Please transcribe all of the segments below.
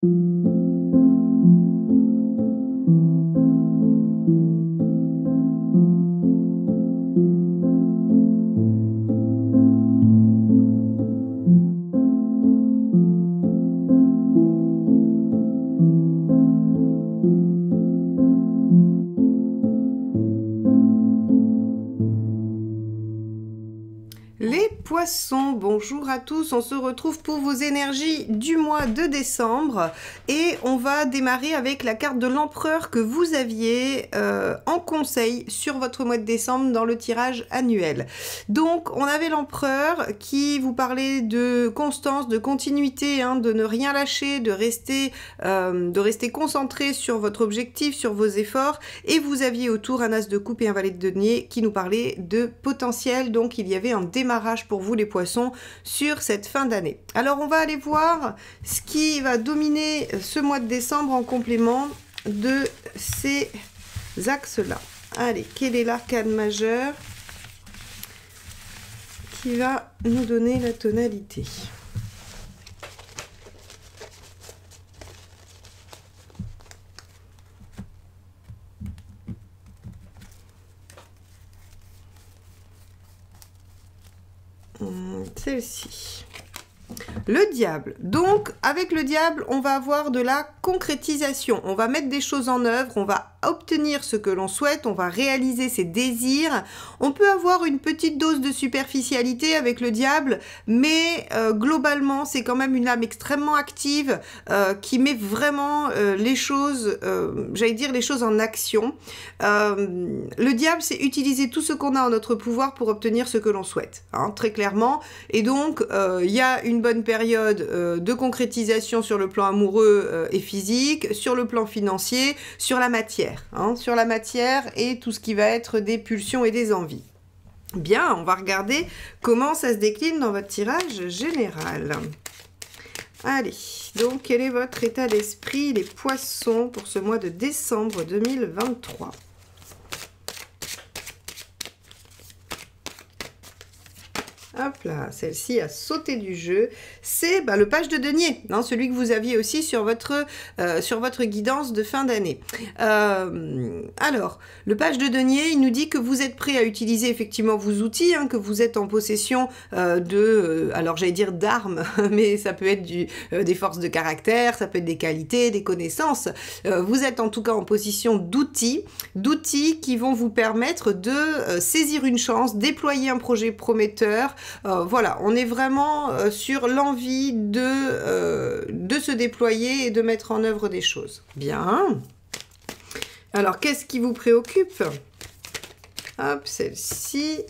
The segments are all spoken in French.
Les poissons, bonjour à tous, on se retrouve pour vos énergies du mois de décembre et on va démarrer avec la carte de l'empereur que vous aviez en conseil sur votre mois de décembre dans le tirage annuel. Donc on avait l'empereur qui vous parlait de constance, de continuité, hein, de ne rien lâcher, de rester concentré sur votre objectif, sur vos efforts, et vous aviez autour un as de coupe et un valet de denier qui nous parlait de potentiel, donc il y avait un démarrage pour vous les poissons sur cette fin d'année. Alors on va aller voir ce qui va dominer ce mois de décembre en complément de ces axes-là. Allez, quel est l'arcane majeur qui va nous donner la tonalité ? Celle-ci. Le diable. Donc, avec le diable, on va avoir de la concrétisation. On va mettre des choses en œuvre, on va obtenir ce que l'on souhaite, on va réaliser ses désirs. On peut avoir une petite dose de superficialité avec le diable, mais globalement, c'est quand même une âme extrêmement active qui met vraiment les choses, j'allais dire les choses en action. Le diable, c'est utiliser tout ce qu'on a en notre pouvoir pour obtenir ce que l'on souhaite, hein, très clairement. Et donc, il y a une bonne période de concrétisation sur le plan amoureux et physique, sur le plan financier, sur la matière, hein, sur la matière et tout ce qui va être des pulsions et des envies. Bien, on va regarder comment ça se décline dans votre tirage général. Allez, donc quel est votre état d'esprit, les poissons, pour ce mois de décembre 2023 ? Hop là, celle-ci a sauté du jeu. C'est le page de denier, hein, celui que vous aviez aussi sur votre guidance de fin d'année. Alors, le page de denier, il nous dit que vous êtes prêt à utiliser effectivement vos outils, hein, que vous êtes en possession alors j'allais dire d'armes, mais ça peut être des forces de caractère, ça peut être des qualités, des connaissances. Vous êtes en tout cas en possession d'outils qui vont vous permettre de saisir une chance, déployer un projet prometteur. Voilà, on est vraiment sur l'envie de se déployer et de mettre en œuvre des choses. Bien. Alors, qu'est-ce qui vous préoccupe? Hop, celle-ci.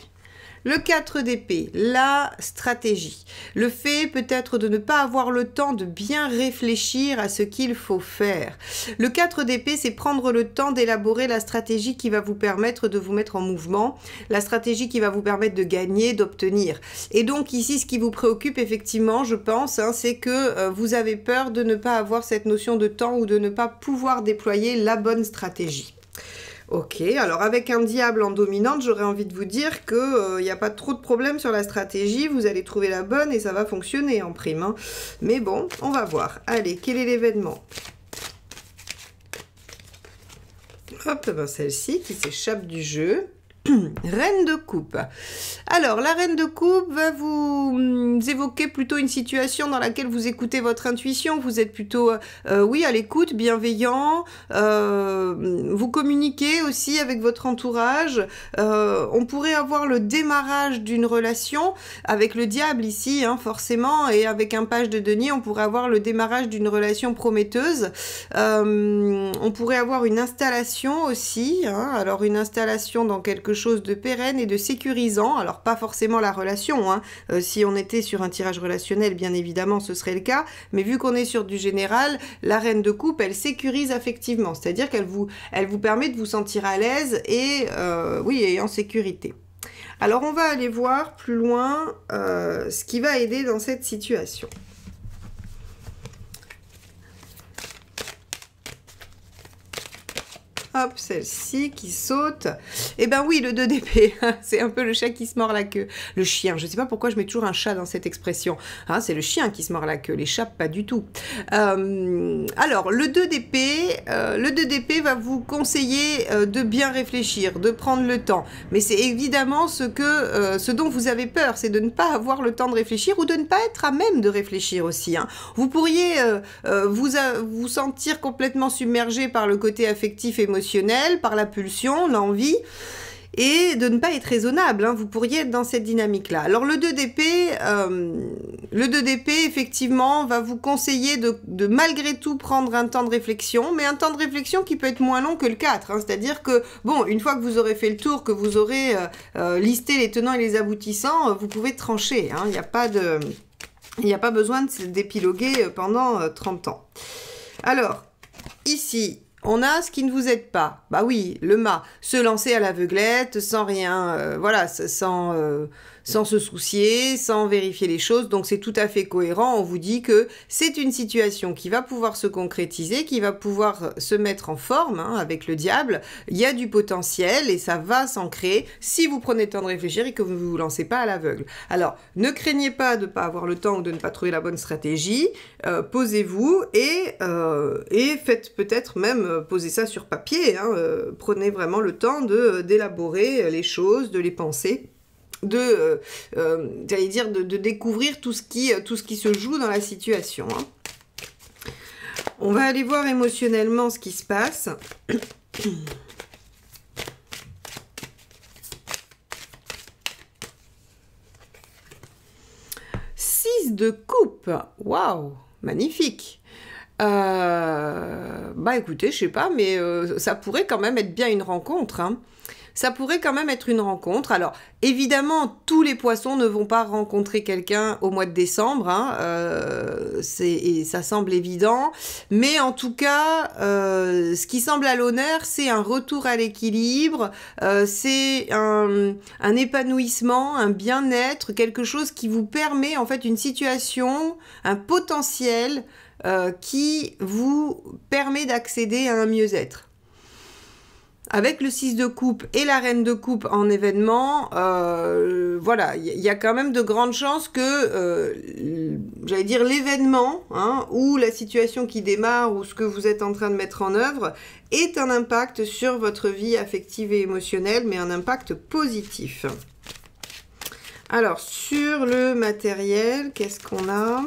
Le 4 d'épée, la stratégie. Le fait peut-être de ne pas avoir le temps de bien réfléchir à ce qu'il faut faire. Le 4 d'épée, c'est prendre le temps d'élaborer la stratégie qui va vous permettre de vous mettre en mouvement, la stratégie qui va vous permettre de gagner, d'obtenir. Et donc ici, ce qui vous préoccupe effectivement, je pense, hein, c'est que vous avez peur de ne pas avoir cette notion de temps ou de ne pas pouvoir déployer la bonne stratégie. Ok, alors avec un diable en dominante, j'aurais envie de vous dire qu'il n'y a pas trop de problème sur la stratégie, vous allez trouver la bonne et ça va fonctionner en prime. Hein. Mais bon, on va voir. Allez, quel est l'événement? Hop, celle-ci qui s'échappe du jeu. Reine de coupe. Alors, la reine de coupe va vous évoquer plutôt une situation dans laquelle vous écoutez votre intuition, vous êtes plutôt, oui, à l'écoute, bienveillant, vous communiquez aussi avec votre entourage, on pourrait avoir le démarrage d'une relation, avec le diable ici, hein, forcément, et avec un page de denier, on pourrait avoir le démarrage d'une relation prometteuse, on pourrait avoir une installation aussi, hein, alors une installation dans quelque chose de pérenne et de sécurisant, alors pas forcément la relation, hein. Si on était sur un tirage relationnel, bien évidemment ce serait le cas, mais vu qu'on est sur du général, la reine de coupe, elle sécurise affectivement, c'est-à-dire qu'elle vous permet de vous sentir à l'aise et, oui, et en sécurité. Alors on va aller voir plus loin ce qui va aider dans cette situation. Hop, celle-ci qui saute. Eh ben oui, le 2 d'épée, c'est un peu le chat qui se mord la queue. Le chien, je ne sais pas pourquoi je mets toujours un chat dans cette expression. Hein, c'est le chien qui se mord la queue, les chats, pas du tout. Alors, le 2 d'épée va vous conseiller de bien réfléchir, de prendre le temps. Mais c'est évidemment ce dont vous avez peur, c'est de ne pas avoir le temps de réfléchir ou de ne pas être à même de réfléchir aussi. Hein. Vous pourriez vous sentir complètement submergé par le côté affectif, émotionnel, par la pulsion, l'envie, et de ne pas être raisonnable. Hein. Vous pourriez être dans cette dynamique-là. Alors le 2 d'épée, effectivement, va vous conseiller de malgré tout prendre un temps de réflexion, mais un temps de réflexion qui peut être moins long que le 4. Hein. C'est-à-dire que, bon, une fois que vous aurez fait le tour, que vous aurez listé les tenants et les aboutissants, vous pouvez trancher. Hein. Il n'y a pas besoin d'épiloguer pendant 30 ans. Alors, ici, on a ce qui ne vous aide pas. Bah oui, le mât. Se lancer à l'aveuglette, sans rien, voilà, sans se soucier, sans vérifier les choses. Donc c'est tout à fait cohérent. On vous dit que c'est une situation qui va pouvoir se concrétiser, qui va pouvoir se mettre en forme hein, avec le diable. Il y a du potentiel et ça va s'ancrer si vous prenez le temps de réfléchir et que vous ne vous lancez pas à l'aveugle. Alors, ne craignez pas de ne pas avoir le temps ou de ne pas trouver la bonne stratégie. Posez-vous et faites peut-être même poser ça sur papier. Hein, prenez vraiment le temps d'élaborer les choses, de les penser. J'allais dire de découvrir tout ce qui se joue dans la situation. Hein. On va aller voir émotionnellement ce qui se passe. 6 de coupe. Waouh, magnifique. Bah écoutez, je sais pas, mais ça pourrait quand même être bien une rencontre. Hein. Ça pourrait quand même être une rencontre. Alors, évidemment, tous les poissons ne vont pas rencontrer quelqu'un au mois de décembre. Hein, et ça semble évident. Mais en tout cas, ce qui semble à l'honneur, c'est un retour à l'équilibre. C'est un épanouissement, un bien-être, quelque chose qui vous permet, en fait, une situation, un potentiel qui vous permet d'accéder à un mieux-être. Avec le 6 de coupe et la reine de coupe en événement, voilà, il y a quand même de grandes chances que, j'allais dire, l'événement, hein, ou la situation qui démarre, ou ce que vous êtes en train de mettre en œuvre, ait un impact sur votre vie affective et émotionnelle, mais un impact positif. Alors, sur le matériel, qu'est-ce qu'on a ?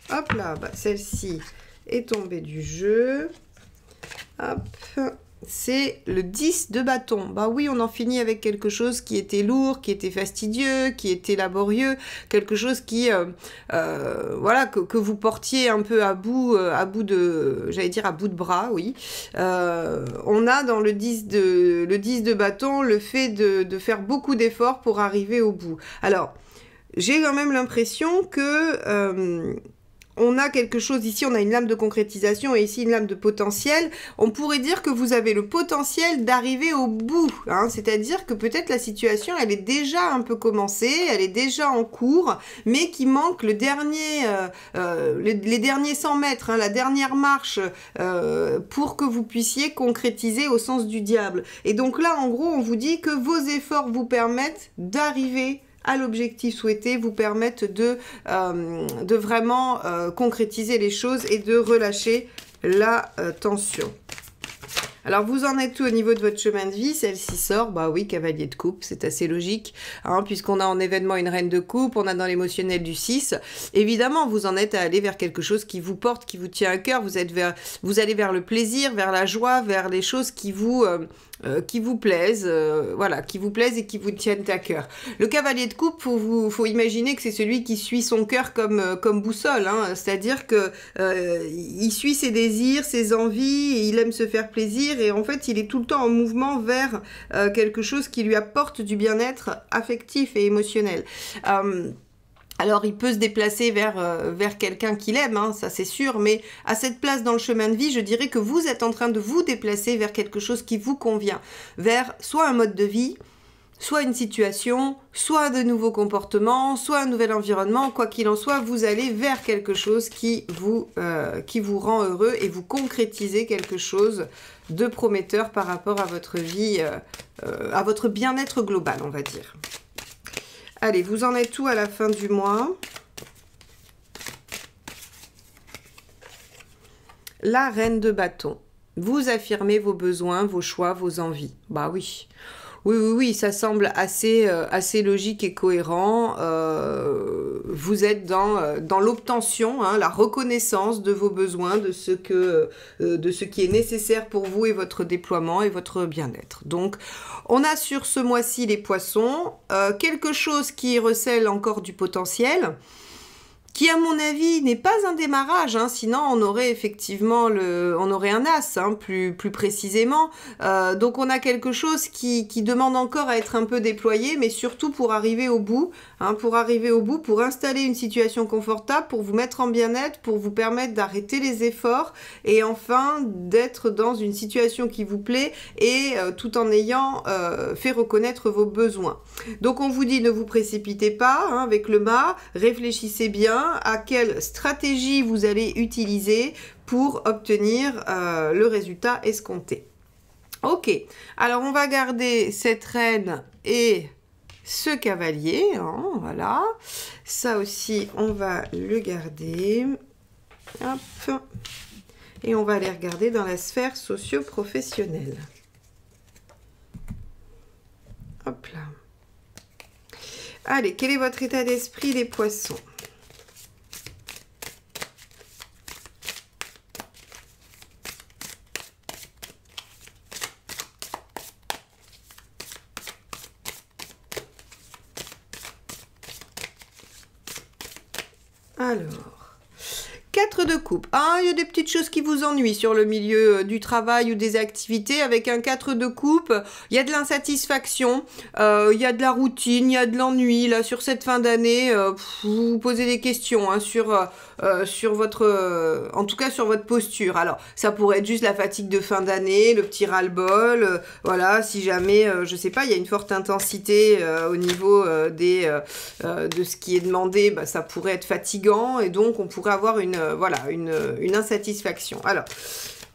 Hop là, bah, celle-ci est tombée du jeu. Hop, c'est le 10 de bâton. Bah oui, on en finit avec quelque chose qui était lourd, qui était fastidieux, qui était laborieux, quelque chose qui, voilà, que vous portiez un peu à bout de, j'allais dire à bout de bras, oui. On a dans le 10 de bâton le fait de faire beaucoup d'efforts pour arriver au bout. Alors, j'ai quand même l'impression que on a quelque chose, ici on a une lame de concrétisation et ici une lame de potentiel. On pourrait dire que vous avez le potentiel d'arriver au bout, hein, c'est-à-dire que peut-être la situation elle est déjà un peu commencée, elle est déjà en cours, mais qui manque le dernier, les derniers 100 mètres, hein, la dernière marche pour que vous puissiez concrétiser au sens du diable. Et donc là en gros on vous dit que vos efforts vous permettent d'arriver à l'objectif souhaité, vous permettent de vraiment concrétiser les choses et de relâcher la tension. Alors, vous en êtes tout au niveau de votre chemin de vie? Celle-ci sort, bah oui, cavalier de coupe, c'est assez logique, hein, puisqu'on a en événement une reine de coupe, on a dans l'émotionnel du 6. Évidemment, vous en êtes à aller vers quelque chose qui vous porte, qui vous tient à cœur, vous allez vers le plaisir, vers la joie, vers les choses qui vous plaisent, voilà, qui vous plaisent et qui vous tiennent à cœur. Le cavalier de coupe, faut imaginer que c'est celui qui suit son cœur comme boussole, hein, c'est-à-dire que il suit ses désirs, ses envies, et il aime se faire plaisir, et en fait, il est tout le temps en mouvement vers quelque chose qui lui apporte du bien-être affectif et émotionnel. Alors, il peut se déplacer vers quelqu'un qu'il aime, hein, ça c'est sûr, mais à cette place dans le chemin de vie, je dirais que vous êtes en train de vous déplacer vers quelque chose qui vous convient, vers soit un mode de vie, soit une situation, soit de nouveaux comportements, soit un nouvel environnement. Quoi qu'il en soit, vous allez vers quelque chose qui vous rend heureux et vous concrétisez quelque chose de prometteur par rapport à votre vie, à votre bien-être global, on va dire. Allez, vous en êtes où à la fin du mois? La reine de bâton. Vous affirmez vos besoins, vos choix, vos envies. Bah oui. Oui, ça semble assez logique et cohérent. Vous êtes dans l'obtention, hein, la reconnaissance de vos besoins, de ce qui est nécessaire pour vous et votre déploiement et votre bien-être. Donc, on a sur ce mois-ci les poissons, quelque chose qui recèle encore du potentiel, qui à mon avis n'est pas un démarrage, hein, sinon on aurait effectivement on aurait un as, hein, plus précisément. Donc on a quelque chose qui demande encore à être un peu déployé, mais surtout pour arriver au bout, hein, pour installer une situation confortable, pour vous mettre en bien-être, pour vous permettre d'arrêter les efforts et enfin d'être dans une situation qui vous plaît et tout en ayant fait reconnaître vos besoins. Donc on vous dit ne vous précipitez pas, hein, avec le mât, réfléchissez bien à quelle stratégie vous allez utiliser pour obtenir le résultat escompté. Ok, alors on va garder cette reine et ce cavalier, hein, voilà. Ça aussi, on va le garder. Hop. Et on va aller regarder dans la sphère socio-professionnelle. Hop là. Allez, quel est votre état d'esprit, les poissons ? Alors, 4 de coupe. Ah, il y a des petites choses qui vous ennuient sur le milieu du travail ou des activités. Avec un 4 de coupe, il y a de l'insatisfaction, il y a de la routine, il y a de l'ennui. Là, sur cette fin d'année, vous vous posez des questions, hein, sur votre... en tout cas, sur votre posture. Alors, ça pourrait être juste la fatigue de fin d'année, le petit ras-le-bol. Voilà, si jamais, je sais pas, il y a une forte intensité au niveau de ce qui est demandé, bah, ça pourrait être fatigant et donc on pourrait avoir une insatisfaction. Alors,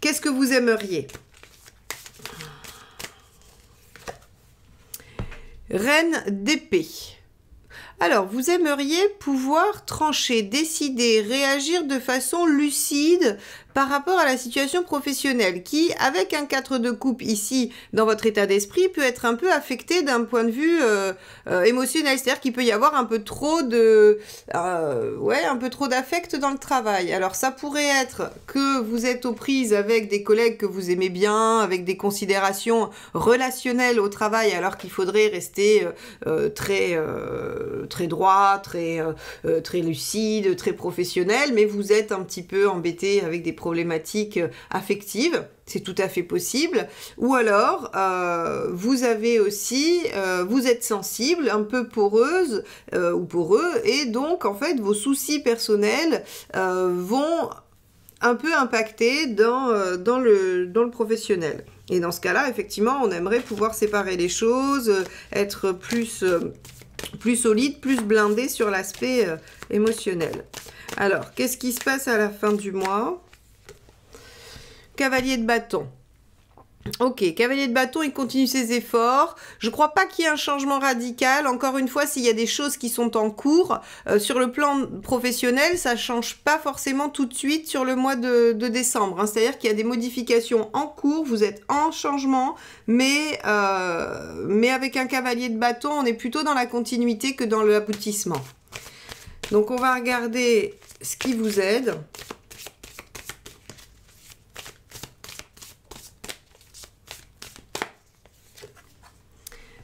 qu'est-ce que vous aimeriez? Reine d'épée. Alors, vous aimeriez pouvoir trancher, décider, réagir de façon lucide par rapport à la situation professionnelle qui, avec un 4 de coupe ici, dans votre état d'esprit, peut être un peu affecté d'un point de vue émotionnel. C'est-à-dire qu'il peut y avoir un peu trop d'affect dans le travail. Alors, ça pourrait être que vous êtes aux prises avec des collègues que vous aimez bien, avec des considérations relationnelles au travail, alors qu'il faudrait rester très droit, très lucide, très professionnel, mais vous êtes un petit peu embêté avec des problématiques affectives, c'est tout à fait possible. Ou alors, vous avez aussi, vous êtes sensible, un peu poreuse ou poreux, et donc en fait vos soucis personnels vont un peu impacter dans le professionnel. Et dans ce cas-là, effectivement, on aimerait pouvoir séparer les choses, être plus solide, plus blindé sur l'aspect émotionnel. Alors, qu'est-ce qui se passe à la fin du mois? Cavalier de bâton. Ok, cavalier de bâton, il continue ses efforts. Je crois pas qu'il y ait un changement radical. Encore une fois, s'il y a des choses qui sont en cours, sur le plan professionnel, ça change pas forcément tout de suite sur le mois de décembre. Hein. C'est-à-dire qu'il y a des modifications en cours, vous êtes en changement, mais avec un cavalier de bâton, on est plutôt dans la continuité que dans l'aboutissement. Donc, on va regarder ce qui vous aide.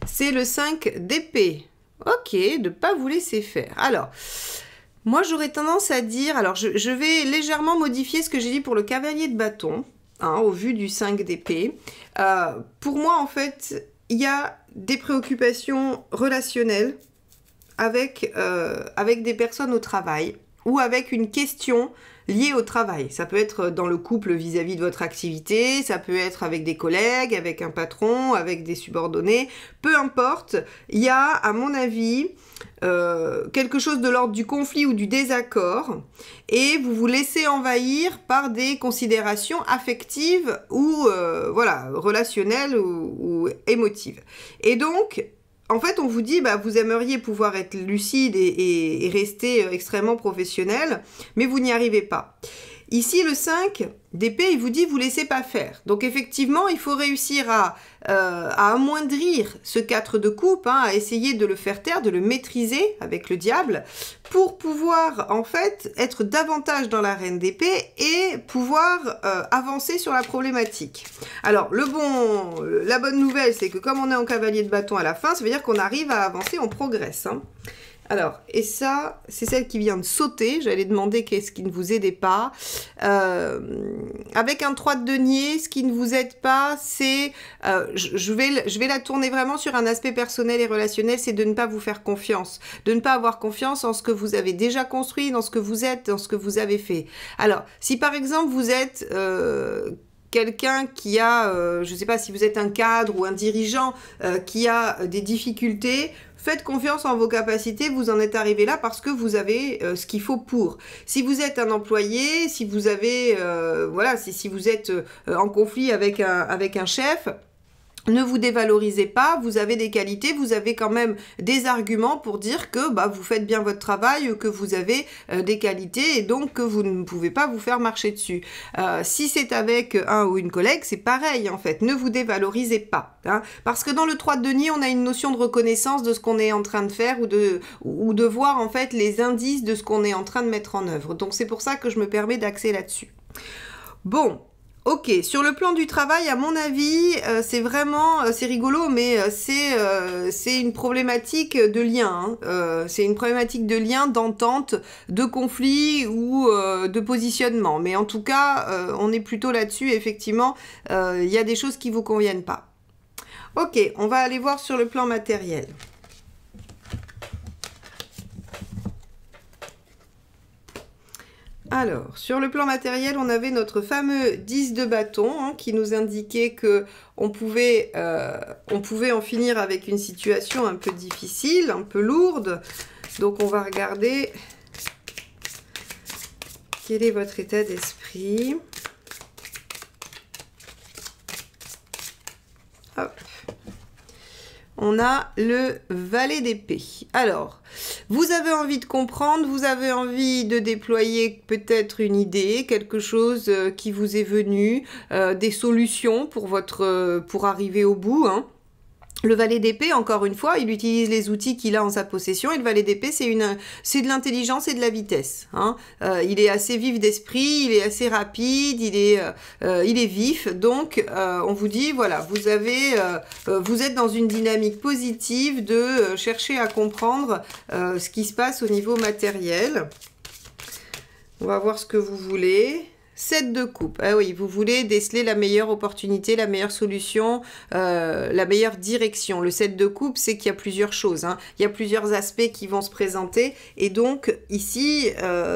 C'est le 5 d'épée. Ok, de ne pas vous laisser faire. Alors, moi j'aurais tendance à dire... Alors, je vais légèrement modifier ce que j'ai dit pour le cavalier de bâton, hein, au vu du 5 d'épée. Pour moi, en fait, il y a des préoccupations relationnelles avec des personnes au travail ou avec une question liées au travail. Ça peut être dans le couple vis-à-vis de votre activité, ça peut être avec des collègues, avec un patron, avec des subordonnés, peu importe. Il y a, à mon avis, quelque chose de l'ordre du conflit ou du désaccord, et vous vous laissez envahir par des considérations affectives ou voilà, relationnelles ou émotives. Et donc, en fait, on vous dit, bah, vous aimeriez pouvoir être lucide et rester extrêmement professionnel, mais vous n'y arrivez pas. Ici, le 5 d'épée, il vous dit, vous laissez pas faire. Donc, effectivement, il faut réussir à amoindrir ce 4 de coupe, hein, à essayer de le faire taire, de le maîtriser avec le diable, pour pouvoir, en fait, être davantage dans la reine d'épée et pouvoir avancer sur la problématique. Alors, la bonne nouvelle, c'est que comme on est en cavalier de bâton à la fin, ça veut dire qu'on arrive à avancer, on progresse, hein. Alors, et ça, c'est celle qui vient de sauter. J'allais demander qu'est-ce qui ne vous aidait pas. Avec un 3 de denier, ce qui ne vous aide pas, c'est... je vais la tourner vraiment sur un aspect personnel et relationnel, c'est de ne pas vous faire confiance. De ne pas avoir confiance en ce que vous avez déjà construit, dans ce que vous êtes, dans ce que vous avez fait. Alors, si par exemple vous êtes... quelqu'un qui a, je ne sais pas si vous êtes un cadre ou un dirigeant qui a des difficultés, faites confiance en vos capacités, vous en êtes arrivé là parce que vous avez ce qu'il faut pour. Si vous êtes un employé, si vous avez, voilà, si vous êtes en conflit avec un chef, ne vous dévalorisez pas, vous avez des qualités, vous avez quand même des arguments pour dire que bah, vous faites bien votre travail, que vous avez des qualités et donc que vous ne pouvez pas vous faire marcher dessus. Si c'est avec un ou une collègue, c'est pareil en fait, ne vous dévalorisez pas. Hein, parce que dans le 3 de denier, on a une notion de reconnaissance de ce qu'on est en train de faire ou de voir en fait les indices de ce qu'on est en train de mettre en œuvre. Donc c'est pour ça que je me permets d'axer là-dessus. Bon. Ok, sur le plan du travail, à mon avis, c'est vraiment, c'est rigolo, mais c'est une problématique de lien. Hein. C'est une problématique de lien, d'entente, de conflit ou de positionnement. Mais en tout cas, on est plutôt là-dessus. Effectivement, il y a des choses qui vous conviennent pas. Ok, on va aller voir sur le plan matériel. Alors, sur le plan matériel, on avait notre fameux 10 de bâton hein, qui nous indiquait que on pouvait en finir avec une situation un peu difficile, un peu lourde. Donc, on va regarder quel est votre état d'esprit. Hop. On a le valet d'épée. Alors, vous avez envie de comprendre, vous avez envie de déployer peut-être une idée, quelque chose qui vous est venu, des solutions pour arriver au bout. Hein. Le valet d'épée, encore une fois, il utilise les outils qu'il a en sa possession. Et le valet d'épée, c'est de l'intelligence et de la vitesse. Hein. Il est assez vif d'esprit, il est assez rapide, il est vif. Donc, on vous dit, voilà, vous êtes dans une dynamique positive de chercher à comprendre ce qui se passe au niveau matériel. On va voir ce que vous voulez. 7 de coupe, ah oui, vous voulez déceler la meilleure opportunité, la meilleure solution, la meilleure direction. Le 7 de coupe, c'est qu'il y a plusieurs choses, hein. Il y a plusieurs aspects qui vont se présenter et donc ici,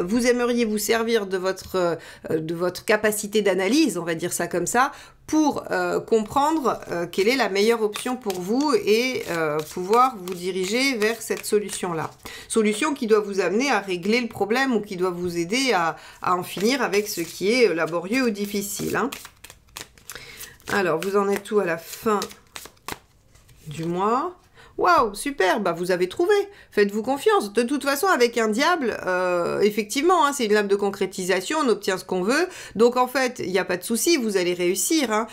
vous aimeriez vous servir de votre capacité d'analyse, on va dire ça comme ça, pour comprendre quelle est la meilleure option pour vous et pouvoir vous diriger vers cette solution-là. Solution qui doit vous amener à régler le problème ou qui doit vous aider à en finir avec ce qui est laborieux ou difficile. Hein. Alors, vous en êtes où à la fin du mois ? Waouh, super, bah vous avez trouvé, faites-vous confiance. De toute façon, avec un diable, effectivement, hein, c'est une lame de concrétisation, on obtient ce qu'on veut. Donc en fait, il n'y a pas de souci, vous allez réussir. Hein.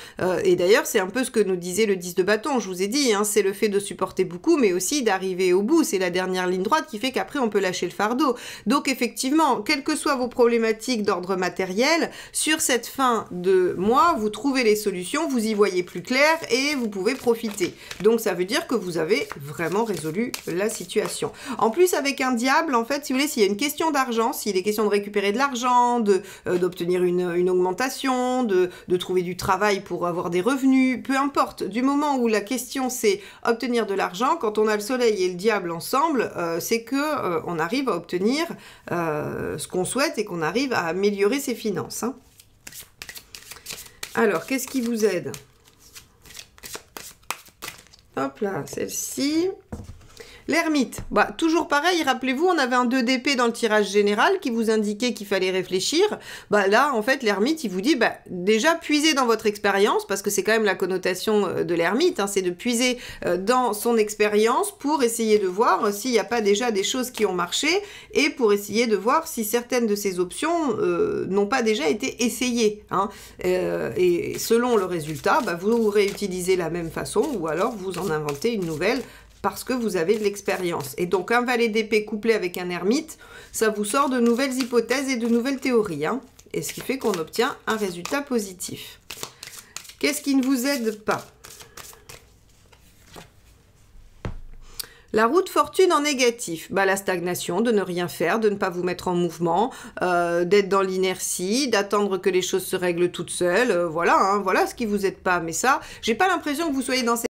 Et d'ailleurs, c'est un peu ce que nous disait le 10 de bâton, je vous ai dit, hein, c'est le fait de supporter beaucoup, mais aussi d'arriver au bout. C'est la dernière ligne droite qui fait qu'après, on peut lâcher le fardeau. Donc effectivement, quelles que soient vos problématiques d'ordre matériel, sur cette fin de mois, vous trouvez les solutions, vous y voyez plus clair et vous pouvez profiter. Donc ça veut dire que vous avez vraiment résolu la situation. En plus, avec un diable, en fait, si vous voulez, s'il y a une question d'argent, s'il est question de récupérer de l'argent, d'obtenir une augmentation, de trouver du travail pour avoir des revenus, peu importe, du moment où la question c'est obtenir de l'argent, quand on a le soleil et le diable ensemble, c'est que on arrive à obtenir ce qu'on souhaite et qu'on arrive à améliorer ses finances. Hein. Alors, qu'est-ce qui vous aide? Hop là, celle-ci. L'ermite, bah, toujours pareil, rappelez-vous, on avait un 2 d'épée dans le tirage général qui vous indiquait qu'il fallait réfléchir. Bah, là, en fait, l'ermite, il vous dit, bah, déjà, puisez dans votre expérience, parce que c'est quand même la connotation de l'ermite, hein, c'est de puiser dans son expérience pour essayer de voir s'il n'y a pas déjà des choses qui ont marché et pour essayer de voir si certaines de ces options n'ont pas déjà été essayées. Hein. Et selon le résultat, bah, vous réutilisez la même façon ou alors vous en inventez une nouvelle parce que vous avez de l'expérience. Et donc, un valet d'épée couplé avec un ermite, ça vous sort de nouvelles hypothèses et de nouvelles théories. Hein, et ce qui fait qu'on obtient un résultat positif. Qu'est-ce qui ne vous aide pas? La roue de fortune en négatif, bah, la stagnation, de ne rien faire, de ne pas vous mettre en mouvement, d'être dans l'inertie, d'attendre que les choses se règlent toutes seules. Voilà, hein, voilà ce qui vous aide pas. Mais ça, j'ai pas l'impression que vous soyez dans cette...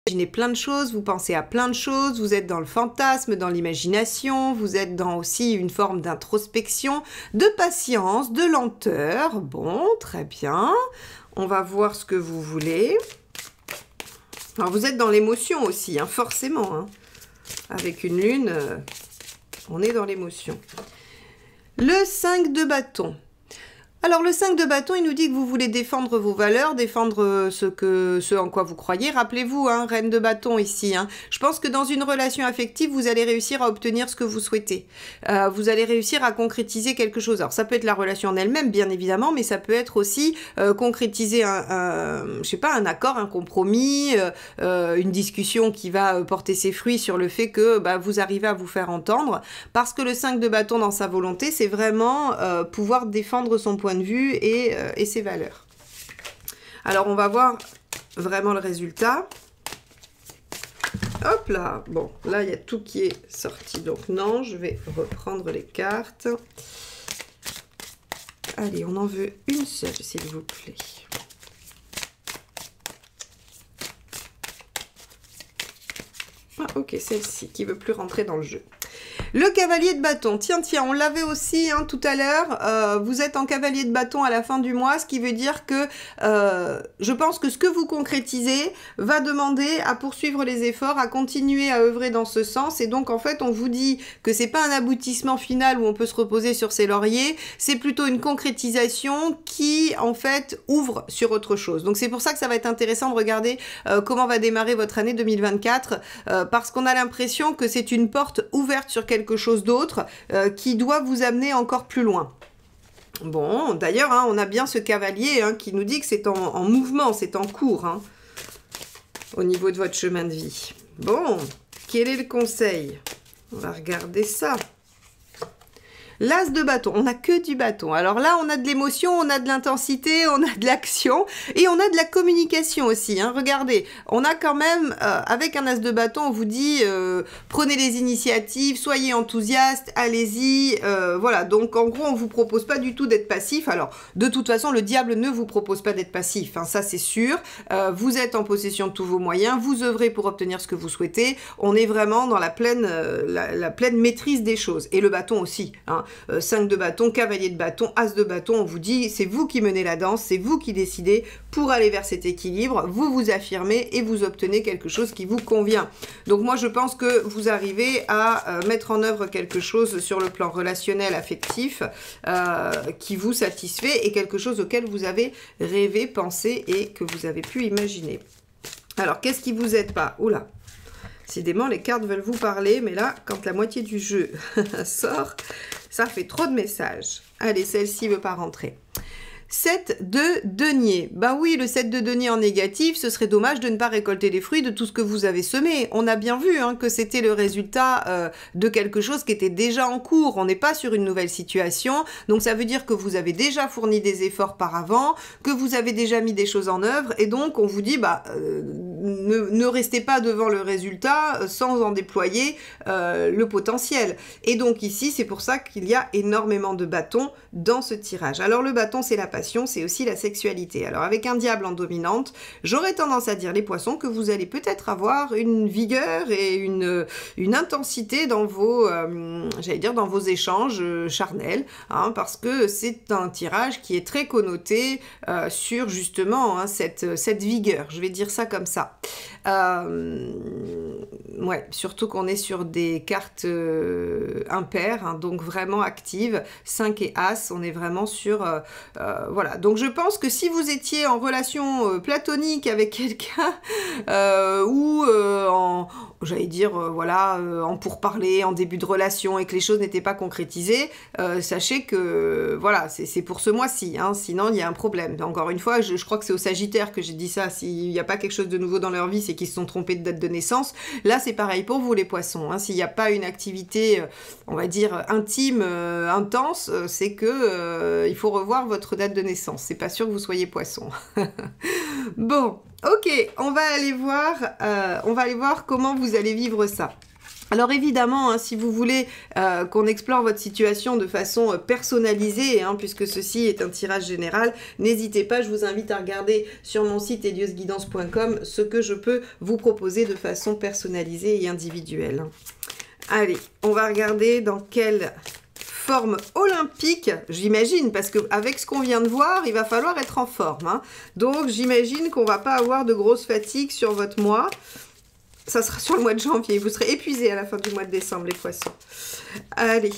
Imaginez plein de choses, vous pensez à plein de choses, vous êtes dans le fantasme, dans l'imagination, vous êtes dans aussi une forme d'introspection, de patience, de lenteur. Bon, très bien. On va voir ce que vous voulez. Alors, vous êtes dans l'émotion aussi, hein, forcément. Hein. Avec une lune, on est dans l'émotion. Le 5 de bâton. Alors, le 5 de bâton, il nous dit que vous voulez défendre vos valeurs, défendre ce en quoi vous croyez. Rappelez-vous, hein, reine de bâton ici. Hein. Je pense que dans une relation affective, vous allez réussir à obtenir ce que vous souhaitez. Vous allez réussir à concrétiser quelque chose. Alors, ça peut être la relation en elle-même, bien évidemment, mais ça peut être aussi concrétiser je sais pas, un accord, un compromis, une discussion qui va porter ses fruits sur le fait que bah, vous arrivez à vous faire entendre. Parce que le 5 de bâton dans sa volonté, c'est vraiment pouvoir défendre son point de vue et ses valeurs. Alors, on va voir vraiment le résultat. Hop là. Bon, là, il y a tout qui est sorti. Donc, non, je vais reprendre les cartes. Allez, on en veut une seule, s'il vous plaît. Ah, ok, celle-ci qui veut plus rentrer dans le jeu. Le cavalier de bâton, tiens, on l'avait aussi hein, tout à l'heure, vous êtes en cavalier de bâton à la fin du mois, ce qui veut dire que je pense que ce que vous concrétisez va demander à poursuivre les efforts, à continuer à œuvrer dans ce sens, et donc en fait on vous dit que c'est pas un aboutissement final où on peut se reposer sur ses lauriers, c'est plutôt une concrétisation qui en fait ouvre sur autre chose. Donc c'est pour ça que ça va être intéressant de regarder comment va démarrer votre année 2024, parce qu'on a l'impression que c'est une porte ouverte sur quelque chose d'autre qui doit vous amener encore plus loin. Bon, d'ailleurs, hein, on a bien ce cavalier hein, qui nous dit que c'est en mouvement, c'est en cours hein, au niveau de votre chemin de vie. Bon, quel est le conseil? On va regarder ça. L'as de bâton, on n'a que du bâton. Alors là, on a de l'émotion, on a de l'intensité, on a de l'action et on a de la communication aussi. Hein. Regardez, on a quand même, avec un as de bâton, on vous dit prenez les initiatives, soyez enthousiastes, allez-y. Voilà, donc en gros, on ne vous propose pas du tout d'être passif. Alors, de toute façon, le diable ne vous propose pas d'être passif, hein, ça c'est sûr. Vous êtes en possession de tous vos moyens, vous œuvrez pour obtenir ce que vous souhaitez. On est vraiment dans la pleine maîtrise des choses. Et le bâton aussi, hein. 5 de bâton, cavalier de bâton, as de bâton, on vous dit c'est vous qui menez la danse, c'est vous qui décidez pour aller vers cet équilibre, vous vous affirmez et vous obtenez quelque chose qui vous convient. Donc moi je pense que vous arrivez à mettre en œuvre quelque chose sur le plan relationnel, affectif, qui vous satisfait et quelque chose auquel vous avez rêvé, pensé et que vous avez pu imaginer. Alors qu'est-ce qui vous aide pas? Oula, décidément les cartes veulent vous parler, mais là quand la moitié du jeu sort, ça fait trop de messages. Allez, celle-ci ne veut pas rentrer. 7 de denier. Ben oui, le 7 de denier en négatif, ce serait dommage de ne pas récolter les fruits de tout ce que vous avez semé. On a bien vu hein, que c'était le résultat de quelque chose qui était déjà en cours. On n'est pas sur une nouvelle situation. Donc ça veut dire que vous avez déjà fourni des efforts par avant, que vous avez déjà mis des choses en œuvre. Et donc on vous dit, bah, ne restez pas devant le résultat sans en déployer le potentiel. Et donc ici, c'est pour ça qu'il y a énormément de bâtons dans ce tirage. Alors le bâton, c'est la passion, c'est aussi la sexualité. Alors avec un diable en dominante, j'aurais tendance à dire les poissons que vous allez peut-être avoir une vigueur et une intensité dans vos, j'allais dire dans vos échanges charnels, hein, parce que c'est un tirage qui est très connoté sur justement hein, cette vigueur, je vais dire ça comme ça. Ouais, surtout qu'on est sur des cartes impaires, hein, donc vraiment actives, 5 et As, on est vraiment sur... voilà, donc je pense que si vous étiez en relation platonique avec quelqu'un, ou en, j'allais dire, voilà, en pourparler, en début de relation, et que les choses n'étaient pas concrétisées, sachez que, voilà, c'est pour ce mois-ci, hein, sinon il y a un problème. Encore une fois, je crois que c'est aux Sagittaires que j'ai dit ça, s'il n'y a pas quelque chose de nouveau dans leur vie, c'est qu'ils se sont trompés de date de naissance. Là, c'est pareil pour vous les poissons, hein. S'il n'y a pas une activité, on va dire, intime, intense, c'est que il faut revoir votre date de naissance. C'est pas sûr que vous soyez poisson. Bon, ok, on va aller voir comment vous allez vivre ça. Alors évidemment, hein, si vous voulez qu'on explore votre situation de façon personnalisée, hein, puisque ceci est un tirage général, n'hésitez pas, je vous invite à regarder sur mon site eliosguidance.com ce que je peux vous proposer de façon personnalisée et individuelle. Allez, on va regarder dans quelle forme olympique, j'imagine, parce qu'avec ce qu'on vient de voir, il va falloir être en forme. Hein. Donc j'imagine qu'on ne va pas avoir de grosses fatigues sur votre mois. Ça sera sur le mois de janvier. Vous serez épuisés à la fin du mois de décembre, les poissons. Allez.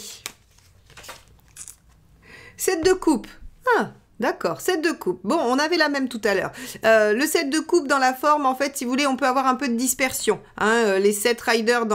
7 de coupe. Ah, d'accord, 7 de coupe. Bon, on avait la même tout à l'heure. Le 7 de coupe dans la forme, en fait, si vous voulez, on peut avoir un peu de dispersion. Hein, les 7 riders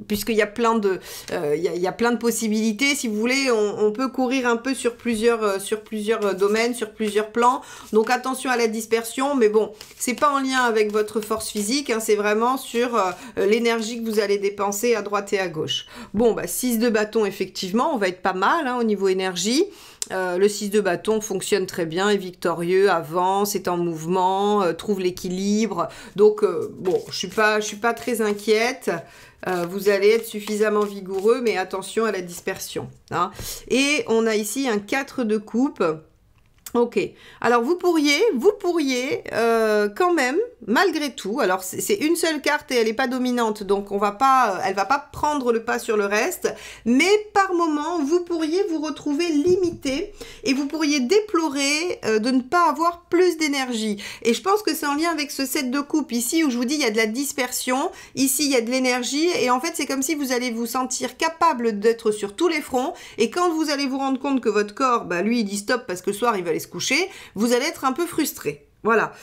puisqu'il y a plein de, y a plein de possibilités. Si vous voulez, on peut courir un peu sur plusieurs domaines, sur plusieurs plans. Donc attention à la dispersion, mais bon, c'est pas en lien avec votre force physique. Hein, c'est vraiment sur l'énergie que vous allez dépenser à droite et à gauche. Bon, bah 6 de bâton, effectivement, on va être pas mal hein, au niveau énergie. Le 6 de bâton fonctionne très bien, est victorieux, avance, est en mouvement, trouve l'équilibre. Donc, bon, je suis pas très inquiète. Vous allez être suffisamment vigoureux, mais attention à la dispersion. Hein. Et on a ici un 4 de coupe. Ok, alors vous pourriez quand même, malgré tout, alors c'est une seule carte et elle n'est pas dominante, donc elle va pas prendre le pas sur le reste, mais par moment, vous pourriez vous retrouver limité et vous pourriez déplorer de ne pas avoir plus d'énergie. Et je pense que c'est en lien avec ce set de coupe ici où je vous dis il y a de la dispersion, ici il y a de l'énergie et en fait c'est comme si vous allez vous sentir capable d'être sur tous les fronts et quand vous allez vous rendre compte que votre corps, bah lui il dit stop parce que le soir il va aller se coucher, vous allez être un peu frustré. Voilà,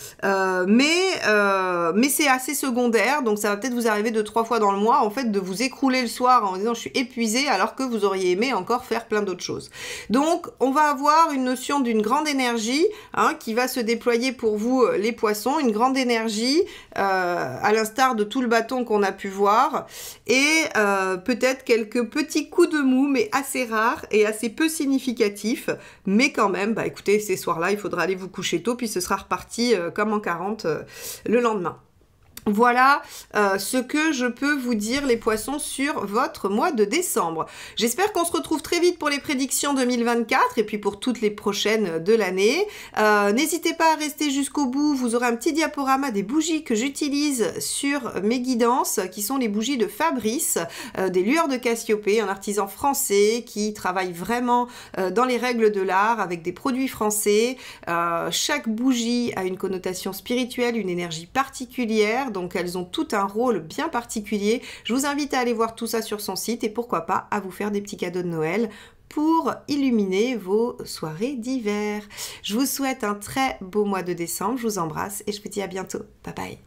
mais c'est assez secondaire, donc ça va peut-être vous arriver 2-3 fois dans le mois, en fait, de vous écrouler le soir en disant je suis épuisé, alors que vous auriez aimé encore faire plein d'autres choses. Donc, on va avoir une notion d'une grande énergie hein, qui va se déployer pour vous, les poissons, une grande énergie, à l'instar de tout le bâton qu'on a pu voir, et peut-être quelques petits coups de mou, mais assez rares et assez peu significatifs, mais quand même, bah écoutez, ces soirs-là, il faudra aller vous coucher tôt, puis ce sera reparti comme en 40 le lendemain. Voilà ce que je peux vous dire les poissons sur votre mois de décembre. J'espère qu'on se retrouve très vite pour les prédictions 2024 et puis pour toutes les prochaines de l'année. N'hésitez pas à rester jusqu'au bout, vous aurez un petit diaporama des bougies que j'utilise sur mes guidances qui sont les bougies de Fabrice, des lueurs de Cassiopée, un artisan français qui travaille vraiment dans les règles de l'art avec des produits français. Chaque bougie a une connotation spirituelle, une énergie particulière. Donc elles ont tout un rôle bien particulier. Je vous invite à aller voir tout ça sur son site et pourquoi pas à vous faire des petits cadeaux de Noël pour illuminer vos soirées d'hiver. Je vous souhaite un très beau mois de décembre, je vous embrasse et je vous dis à bientôt. Bye bye.